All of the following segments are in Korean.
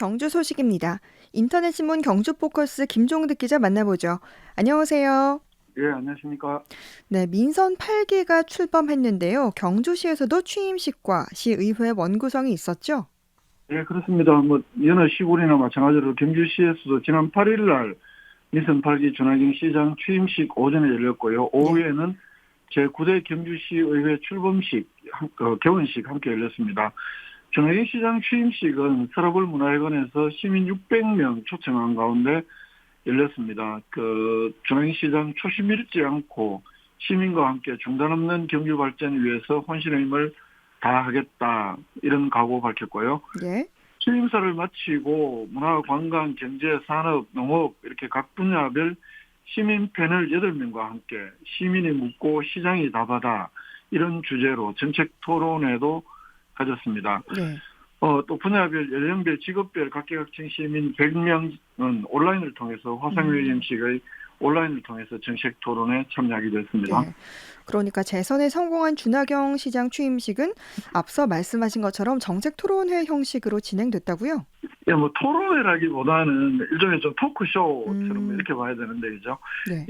경주 소식입니다. 인터넷신문 경주포커스 김종득 기자 만나보죠. 안녕하세요. 예, 안녕하십니까. 네, 민선 8기가 출범했는데요. 경주시에서도 취임식과 시의회 원구성이 있었죠? 예, 그렇습니다. 여느 시골이나 마찬가지로 경주시에서도 지난 8일 날 민선 8기 전화경 시장 취임식 오전에 열렸고요. 네. 오후에는 제9대 경주시의회 출범식, 개원식 함께 열렸습니다. 전화경 시장 취임식은 서러블 문화회관에서 시민 600명 초청한 가운데 열렸습니다. 전화경 시장 초심 잃지 않고 시민과 함께 중단 없는 경주 발전을 위해서 혼신의 힘을 다하겠다, 이런 각오 밝혔고요. 예. 취임사를 마치고 문화, 관광, 경제, 산업, 농업 이렇게 각 분야별 시민 패널 8명과 함께 시민이 묻고 시장이 답하다, 이런 주제로 정책 토론회도 가졌습니다. 네. 또 분야별, 연령별, 직업별 각계각층 시민 100명은 온라인을 통해서 화상회의 형식의 온라인을 통해서 정책 토론에 참여하기도 했습니다. 네. 그러니까 재선에 성공한 준하경 시장 취임식은 앞서 말씀하신 것처럼 정책 토론회 형식으로 진행됐다고요? 예, 토론회라기보다는 일종의 좀 토크쇼처럼 음, 이렇게 봐야 되는데, 그죠? 네.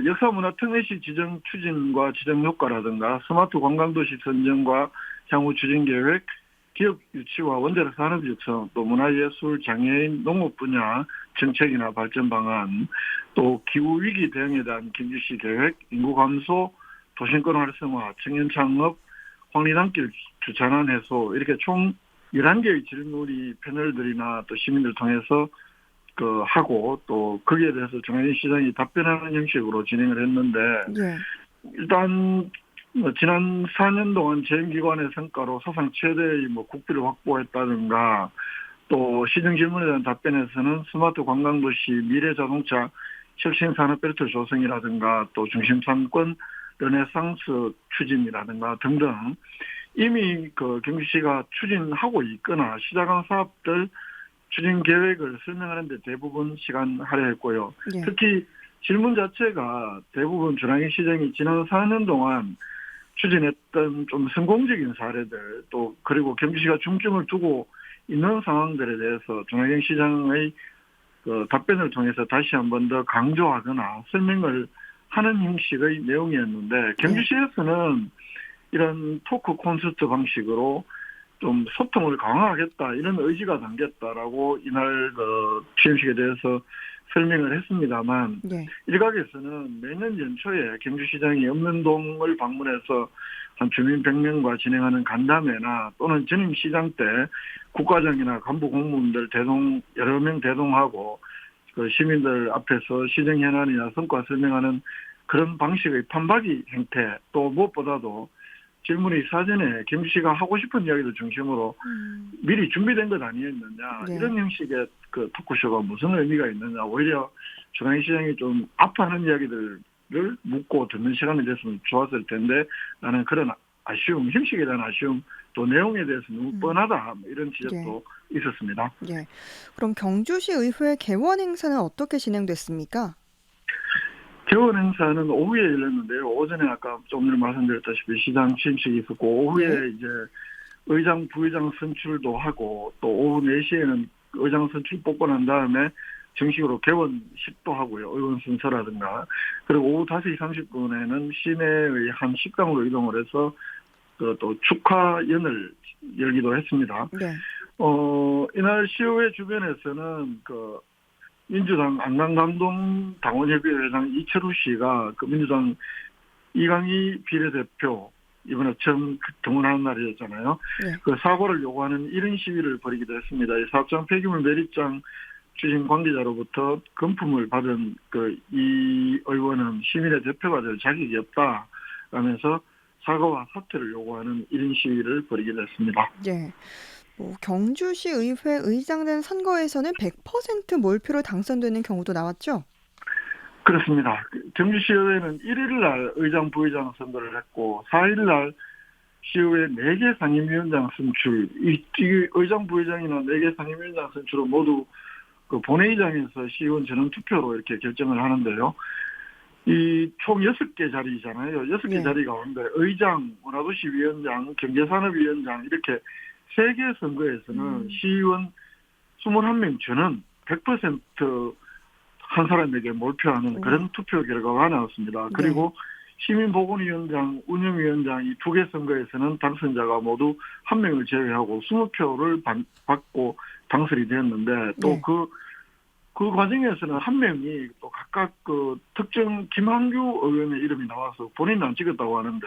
역사문화특례시 지정 추진과 지정 효과라든가 스마트 관광도시 선정과 향후 추진 계획, 기업 유치와 원자력 산업 육성, 또 문화예술, 장애인, 농업 분야 정책이나 발전 방안, 또 기후 위기 대응에 대한 경주시 계획, 인구 감소, 도심권 활성화, 청년 창업, 황리단길 주차난 해소, 이렇게 총 11개의 질문이 패널들이나 또 시민들 통해서 하고, 또 거기에 대해서 정혜진 시장이 답변하는 형식으로 진행을 했는데, 예. 일단 지난 4년 동안 재임기관의 성과로 사상 최대의 국비를 확보했다든가, 또 시정 질문에 대한 답변에서는 스마트 관광도시, 미래자동차, 혁신산업벨트 조성이라든가, 또 중심상권 르네상스 추진이라든가 등등, 이미 경주시가 추진하고 있거나 시작한 사업들 추진 계획을 설명하는 데 대부분 시간 할애했고요. 예. 특히 질문 자체가 대부분 전환경 시장이 지난 4년 동안 추진했던 좀 성공적인 사례들, 또 그리고 경주시가 중점을 두고 있는 상황들에 대해서 전환경 시장의 답변을 통해서 다시 한 번 더 강조하거나 설명을 하는 형식의 내용이었는데, 경주시에서는 이런 토크 콘서트 방식으로 좀 소통을 강화하겠다, 이런 의지가 담겼다라고 이날 취임식에 대해서 설명을 했습니다만, 예. 일각에서는 매년 연초에 경주시장이 없는동을 방문해서 한 주민 100명과 진행하는 간담회나 또는 전임 시장 때 국과장이나 간부 공무원들 여러 명 대동하고 시민들 앞에서 시정 현안이나 성과 설명하는 그런 방식의 판박이 형태, 또 무엇보다도 질문이 사전에 경주시가 하고 싶은 이야기를 중심으로 미리 준비된 것 아니었느냐, 네. 이런 형식의 토크쇼가 무슨 의미가 있느냐, 오히려 중앙시장이 좀 아파하는 이야기들을 묻고 듣는 시간이 됐으면 좋았을 텐데, 나는 그런 아쉬움, 형식에 대한 아쉬움, 또 내용에 대해서 너무 뻔하다, 이런 지적도 있었습니다. 예. 그럼 경주시 의회 개원 행사는 어떻게 진행됐습니까? 개원 행사는 오후에 열렸는데요. 오전에 아까 좀 전에 말씀드렸다시피 시장 취임식이 있었고, 오후에 네. 이제 의장, 부의장 선출도 하고, 또 오후 4시에는 의장 선출 뽑고 난 다음에 정식으로 개원식도 하고요. 의원 순서라든가. 그리고 오후 5시 30분에는 시내의 한 식당으로 이동을 해서 또 축하연을 열기도 했습니다. 네. 이날 시의회 주변에서는 민주당 안강감동 당원협의회 회장 이철우 씨가 민주당 이강희 비례대표 이번에 처음 등원하는 날이었잖아요. 네. 사과를 요구하는 이런 시위를 벌이기도 했습니다. 이 사업장 폐기물 매립장 추진 관계자로부터 금품을 받은 이 의원은 시민의 대표가 될 자격이 없다 라면서 사과와 사퇴를 요구하는 이런 시위를 벌이기도 했습니다. 예. 경주시 의회 의장된 선거에서는 100% 몰표로 당선되는 경우도 나왔죠? 그렇습니다. 경주시의회는 1일 날 의장, 부의장 선거를 했고 4일 날 시의회 4개 상임위원장 선출, 이 의장, 부의장이나 4개 상임위원장 선출은 모두 본회의장에서 시의원 전원 투표로 이렇게 결정을 하는데요. 이 총 6개 자리잖아요. 6개 네. 자리 가운데 의장, 문화도시위원장, 경제산업위원장 이렇게 3개 선거에서는 시의원 21명 전원 100%한 사람에게 몰표하는 그런 투표 결과가 나왔습니다. 그리고 시민보건위원장, 운영위원장 이 두 개 선거에서는 당선자가 모두 한 명을 제외하고 20표를 받고 당선이 되었는데 또 그 과정에서는 한 명이 또 각각 그 특정 김한규 의원의 이름이 나와서 본인은 안 찍었다고 하는데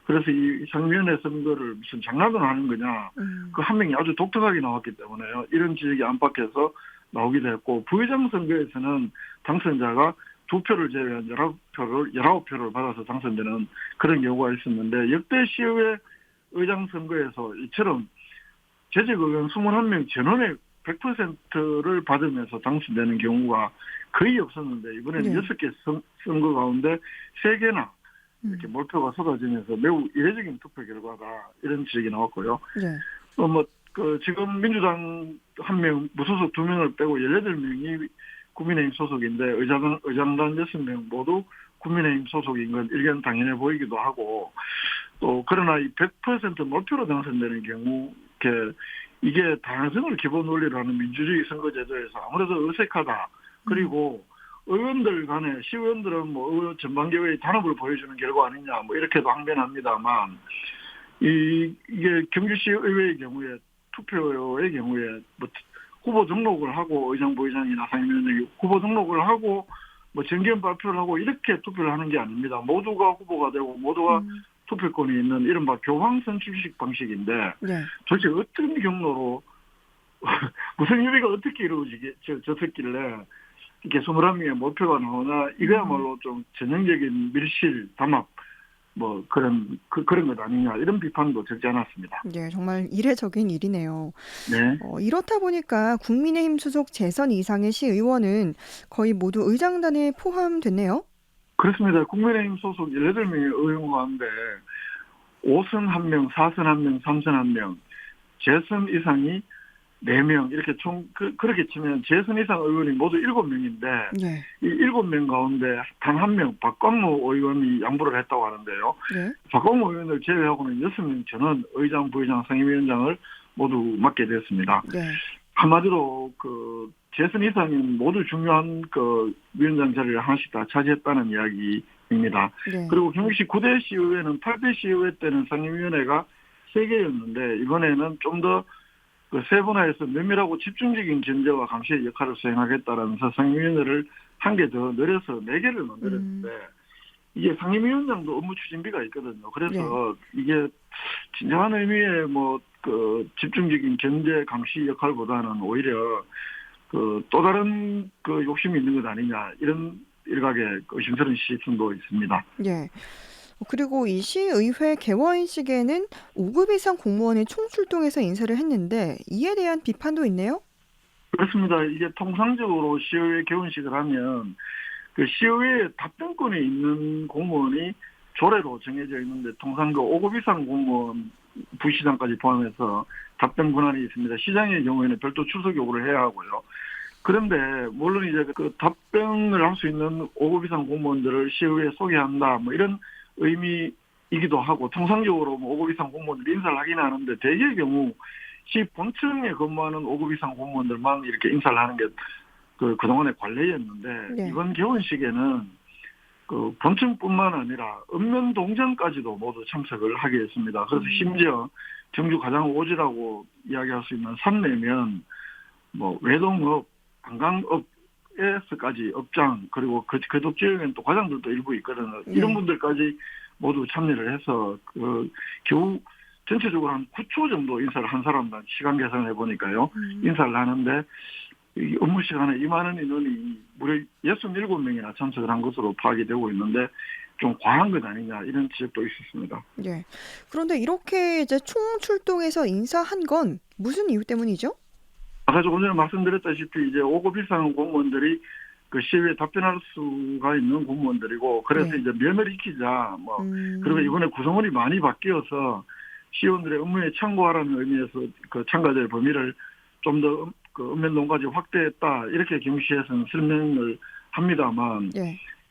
그래서 이 상임위원회 선거를 무슨 장난을 하는 거냐. 그 한 명이 아주 독특하게 나왔기 때문에요. 이런 지적이 안팎에서 나오기도 했고 부의장 선거에서는 당선자가 2표를 제외한 19표를 받아서 당선되는 그런 경우가 있었는데 역대 시의회 의장 선거에서 이처럼 재직 의원 21명 전원의 100%를 받으면서 당선되는 경우가 거의 없었는데 이번에는 6개 선거 가운데 3개나 이렇게 몰표가 쏟아지면서 매우 이례적인 투표 결과다 이런 지적이 나왔고요. 지금 민주당 1명, 무소속 2명을 빼고 18명이 국민의힘 소속인데 의장단 6명 모두 국민의힘 소속인 건 일견 당연해 보이기도 하고 또 그러나 이 100% 몰표로 당선되는 경우 이게 다양성을 기본 원리로 하는 민주주의 선거제도에서 아무래도 어색하다. 그리고 의원들 간에 시의원들은 뭐 전반기의 단합을 보여주는 결과 아니냐 뭐 이렇게도 항변합니다만 이게 경주시 의회의 경우에 투표의 경우에 뭐 후보 등록을 하고 의장 부의장이나 상임위원장이 후보 등록을 하고 뭐 정견 발표를 하고 이렇게 투표를 하는 게 아닙니다. 모두가 후보가 되고 모두가 투표권이 있는 이른바 교황 선출식 방식인데 도대체 어떤 경로로 무슨 협의가 어떻게 이루어졌길래 이렇게 21명의 몰표가 나오나 이거야말로 좀 전형적인 밀실 담합 뭐 그런 것 아니냐 이런 비판도 적지 않았습니다. 네, 정말 이례적인 일이네요. 네. 이렇다 보니까 국민의힘 소속 재선 이상의 시의원은 거의 모두 의장단에 포함됐네요. 그렇습니다. 국민의힘 소속 18명의 의원 가운데 5선 1명, 4선 1명, 3선 1명, 재선 이상이 4명 이렇게 총 그렇게 치면 재선 이상 의원이 모두 7명인데 이 7명 가운데 단 1명 박광무 의원이 양보를 했다고 하는데요. 박광무 의원을 제외하고는 6명 전원 의장, 부의장, 상임위원장을 모두 맡게 됐습니다. 한마디로 그 재선 이상인 모두 중요한 그 위원장 자리를 하나씩 다 차지했다는 이야기입니다. 그리고 경기시 9대 시의회는 8대 시의회 때는 상임위원회가 3개였는데 이번에는 좀 더 그 세분화해서 면밀하고 집중적인 견제와 감시의 역할을 수행하겠다라면서 상임위원회를 1개 더 늘려서 4개를 만들었는데 이게 상임위원장도 업무 추진비가 있거든요. 그래서 이게 진정한 의미의 집중적인 견제 감시 역할보다는 오히려 또 다른 욕심이 있는 것 아니냐 이런 일각의 의심스러운 시선도 있습니다. 그리고 이 시의회 개원식에는 5급 이상 공무원이 총출동해서 인사를 했는데 이에 대한 비판도 있네요. 그렇습니다. 이게 통상적으로 시의회 개원식을 하면 그 시의회에 답변권이 있는 공무원이 조례로 정해져 있는데 통상 5급 이상 공무원 부시장까지 포함해서 답변 권한이 있습니다. 시장의 경우에는 별도 출석 요구를 해야 하고요. 그런데 물론 이제 그 답변을 할 수 있는 5급 이상 공무원들을 시의회에 소개한다 뭐 이런 의미이기도 하고 통상적으로 5급 이상 공무원들 인사를 하긴 하는데 대개의 경우 시 본청에 근무하는 5급 이상 공무원들만 이렇게 인사를 하는 게 그동안의 관례였는데 이번 개원식에는 그 본청뿐만 아니라 읍면 동장까지도 모두 참석을 하게 했습니다. 그래서 심지어 정주 가장 오지라고 이야기할 수 있는 산내면 외동업, 관광업에서까지 업장 그리고 그 지역에는 또 과장들도 일부 있거든요. 이런 분들까지 모두 참여를 해서 겨우 전체적으로 한 9초 정도 인사를 한 사람당 시간 계산을 해보니까요. 인사를 하는데 이 업무 시간에 이만한 인원이 무려 67명이나 참석을 한 것으로 파악이 되고 있는데 좀 과한 것 아니냐 이런 지적도 있었습니다. 그런데 이렇게 이제 총출동해서 인사한 건 무슨 이유 때문이죠? 아까 조금 전에 말씀드렸다시피 이제 5급 이상 공무원들이 그 시위에 답변할 수가 있는 공무원들이고 그래서 이제 면을 익히자 그리고 이번에 구성원이 많이 바뀌어서 시의원들의 업무에 참고하라는 의미에서 그 참가자의 범위를 좀 더 그 읍면동까지 확대했다 이렇게 경기시에서는 설명을 합니다만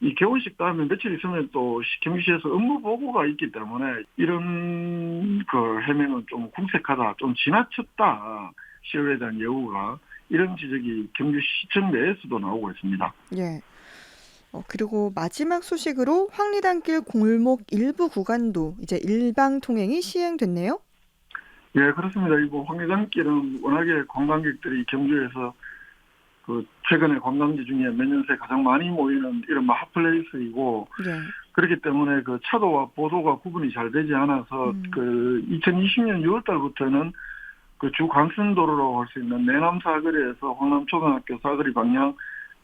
이 개원식 다음에 며칠 있으면 또 경기시에서 업무 보고가 있기 때문에 이런 그 해명은 좀 궁색하다, 좀 지나쳤다 시의회에 대한 예우가 이런 지적이 경주시청 내에서도 나오고 있습니다. 예. 그리고 마지막 소식으로 황리단길 골목 일부 구간도 이제 일방 통행이 시행됐네요. 예, 그렇습니다. 이거 황리단길은 워낙에 관광객들이 경주에서 그 최근에 관광지 중에 몇 년 새 가장 많이 모이는 이런 핫플레이스이고, 예. 그렇기 때문에 그 차도와 보도가 구분이 잘 되지 않아서 그 2020년 6월 달부터는 그 주 간선도로라고 할 수 있는 내남 사거리에서 황남초등학교 사거리 방향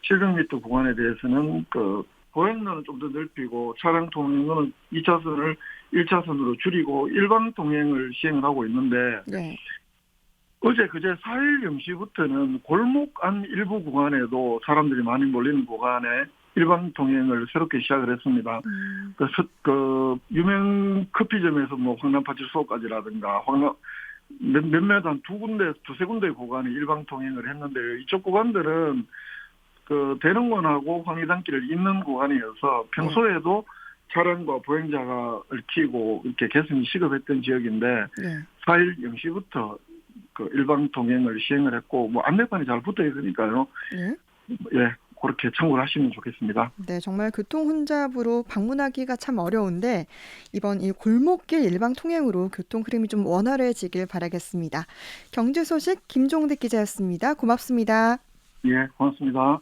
700m 구간에 대해서는 그 보행로는 좀 더 넓히고 차량 통행로는 2차선을 1차선으로 줄이고 일방 통행을 시행을 하고 있는데, 네. 어제 그제 4일 0시부터는 골목 안 일부 구간에도 사람들이 많이 몰리는 구간에 일방 통행을 새롭게 시작을 했습니다. 그 유명 커피점에서 뭐 황남파출소까지라든가 몇몇 한 두세 군데 구간에 일방 통행을 했는데, 이쪽 구간들은 그 대릉원하고 황리단길을 잇는 구간이어서 평소에도 차량과 보행자가 얽히고 이렇게 개선이 시급했던 지역인데, 네. 4일 0시부터 그 일방 통행을 시행을 했고, 뭐 안내판이 잘 붙어 있으니까요. 네. 예, 그렇게 참고를 하시면 좋겠습니다. 네, 정말 교통 혼잡으로 방문하기가 참 어려운데 이번 이 골목길 일방 통행으로 교통 흐름이 좀 원활해지길 바라겠습니다. 경제 소식 김종대 기자였습니다. 고맙습니다. 예, 고맙습니다.